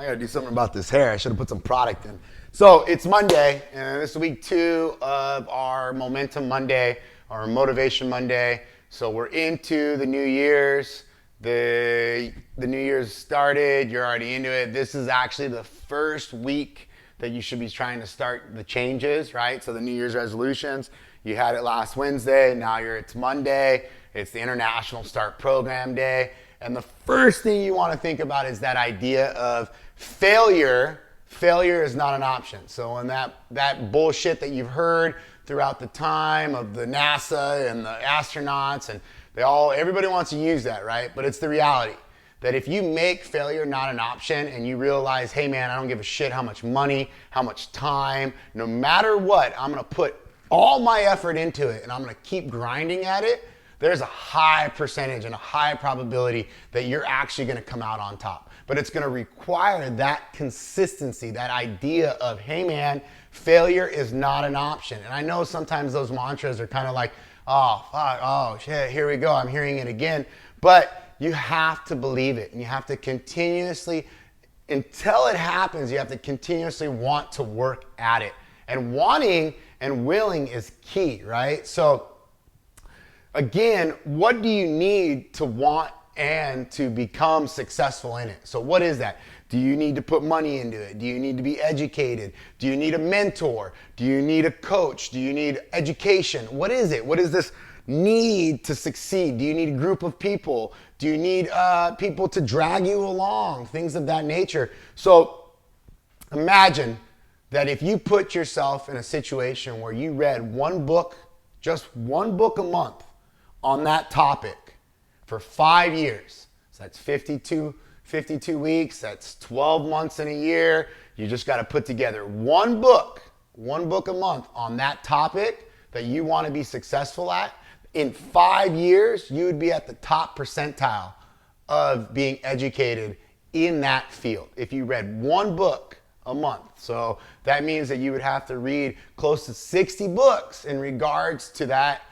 I gotta do something about this hair. I should have put some product in. So it's Monday, and this is week 2 of our Momentum Monday, our Motivation Monday. So we're into the New Year's. The New Year's started. You're already into it. This is actually the first week that you should be trying to start the changes, right? So the New Year's resolutions. You had it last Wednesday. Now it's Monday. It's the International Start Program Day. And the first thing you want to think about is that idea of failure. Failure is not an option. So when that bullshit that you've heard throughout the time of the NASA and the astronauts and everybody wants to use that, right? But it's the reality that if you make failure not an option and you realize, hey man, I don't give a shit how much money, how much time, no matter what, I'm gonna put all my effort into it and I'm gonna keep grinding at it, there's a high percentage and a high probability that you're actually gonna come out on top. But it's gonna require that consistency, that idea of, hey man, failure is not an option. And I know sometimes those mantras are kind of like, oh, fuck, oh shit, here we go, I'm hearing it again. But you have to believe it, and you have to continuously, until it happens, you have to continuously want to work at it. And wanting and willing is key, right? So again, what do you need to want and to become successful in it? So what is that? Do you need to put money into it? Do you need to be educated? Do you need a mentor? Do you need a coach? Do you need education? What is it? What is this need to succeed? Do you need a group of people? Do you need people to drag you along? Things of that nature. So imagine that if you put yourself in a situation where you read one book, just one book a month on that topic for 5 years. So that's 52 weeks, that's 12 months in a year. You just got to put together one book a month on that topic that you want to be successful at. In 5 years, you would be at the top percentile of being educated in that field if you read one book a month. So that means that you would have to read close to 60 books in regards to that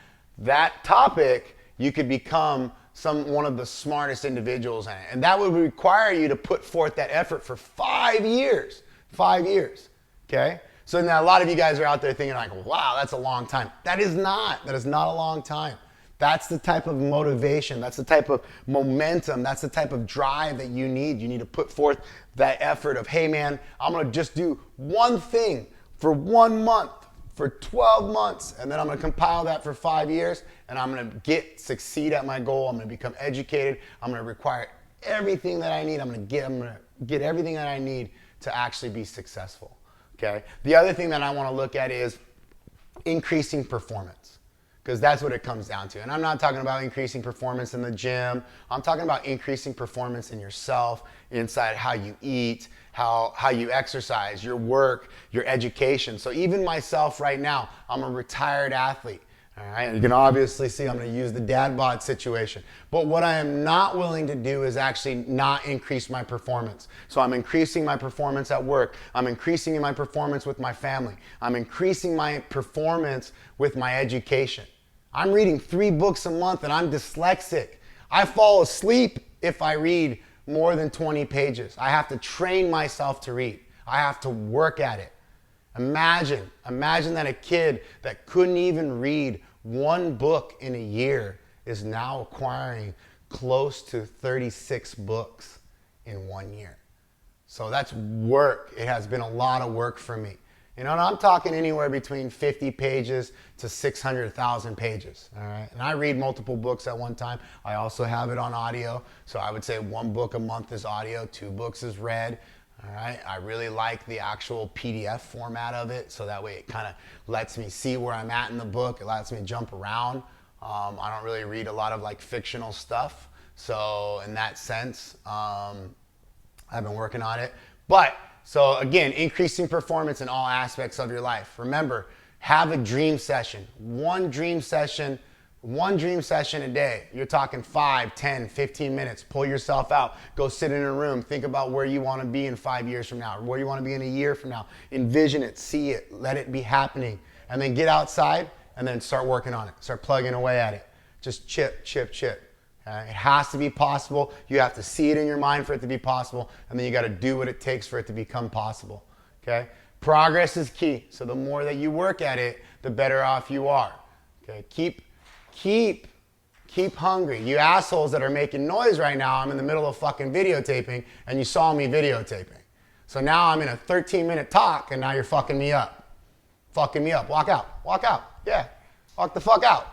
topic. You could become one of the smartest individuals in it. And that would require you to put forth that effort for 5 years. 5 years, okay? So now a lot of you guys are out there thinking like, wow, that's a long time. That is not a long time. That's the type of motivation, that's the type of momentum, that's the type of drive that you need. You need to put forth that effort of, hey man, I'm gonna just do one thing for 1 month, for 12 months, and then I'm gonna compile that for 5 years, and I'm gonna succeed at my goal. I'm gonna become educated. I'm gonna require everything that I need. I'm gonna get everything that I need to actually be successful. Okay. The other thing that I want to look at is increasing performance, because that's what it comes down to. And I'm not talking about increasing performance in the gym. I'm talking about increasing performance in yourself, inside how you eat, how you exercise, your work, your education. So even myself right now, I'm a retired athlete. All right, you can obviously see I'm going to use the dad bod situation. But what I am not willing to do is actually not increase my performance. So I'm increasing my performance at work. I'm increasing my performance with my family. I'm increasing my performance with my education. I'm reading 3 books a month and I'm dyslexic. I fall asleep if I read more than 20 pages. I have to train myself to read. I have to work at it. Imagine that a kid that couldn't even read one book in a year is now acquiring close to 36 books in 1 year. So that's work. It has been a lot of work for me. You know, and I'm talking anywhere between 50 pages to 600,000 pages, all right? And I read multiple books at one time. I also have it on audio. So I would say 1 book a month is audio, 2 books is read. All right, I really like the actual PDF format of it, so that way it kind of lets me see where I'm at in the book. It lets me jump around. I don't really read a lot of like fictional stuff, so in that sense, I've been working on it. But so again, increasing performance in all aspects of your life. Remember, have a dream session. One dream session a day. You're talking 5, 10, 15 minutes. Pull yourself out. Go sit in a room. Think about where you want to be in 5 years from now, where you want to be in a year from now. Envision it, see it, let it be happening. And then get outside and then start working on it. Start plugging away at it. Just chip. Okay? It has to be possible. You have to see it in your mind for it to be possible, and then you got to do what it takes for it to become possible. Okay? Progress is key. So the more that you work at it, the better off you are. Okay? Keep hungry. You assholes that are making noise right now, I'm in the middle of fucking videotaping, and you saw me videotaping. So now I'm in a 13-minute talk, and now you're fucking me up. Fucking me up. Walk out. Walk out. Yeah. Walk the fuck out.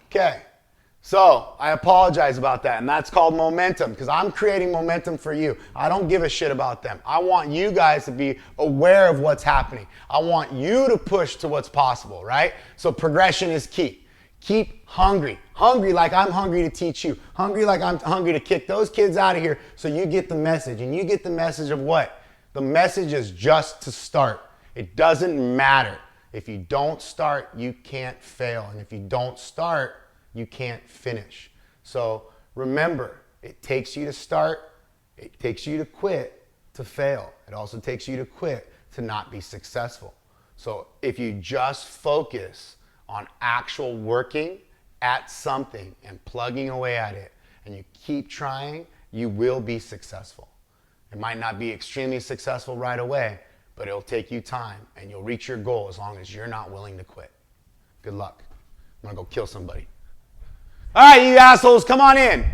Okay. So I apologize about that, and that's called momentum, because I'm creating momentum for you. I don't give a shit about them. I want you guys to be aware of what's happening. I want you to push to what's possible, right? So progression is key. Keep hungry. Hungry like I'm hungry to teach you. Hungry like I'm hungry to kick those kids out of here so you get the message. And you get the message of what? The message is just to start. It doesn't matter. If you don't start, you can't fail. And if you don't start, you can't finish. So remember, it takes you to start. It takes you to quit to fail. It also takes you to quit to not be successful. So if you just focus on actual working at something and plugging away at it, and you keep trying, you will be successful. It might not be extremely successful right away, but it'll take you time, and you'll reach your goal as long as you're not willing to quit. Good luck. I'm gonna go kill somebody. All right, you assholes, come on in.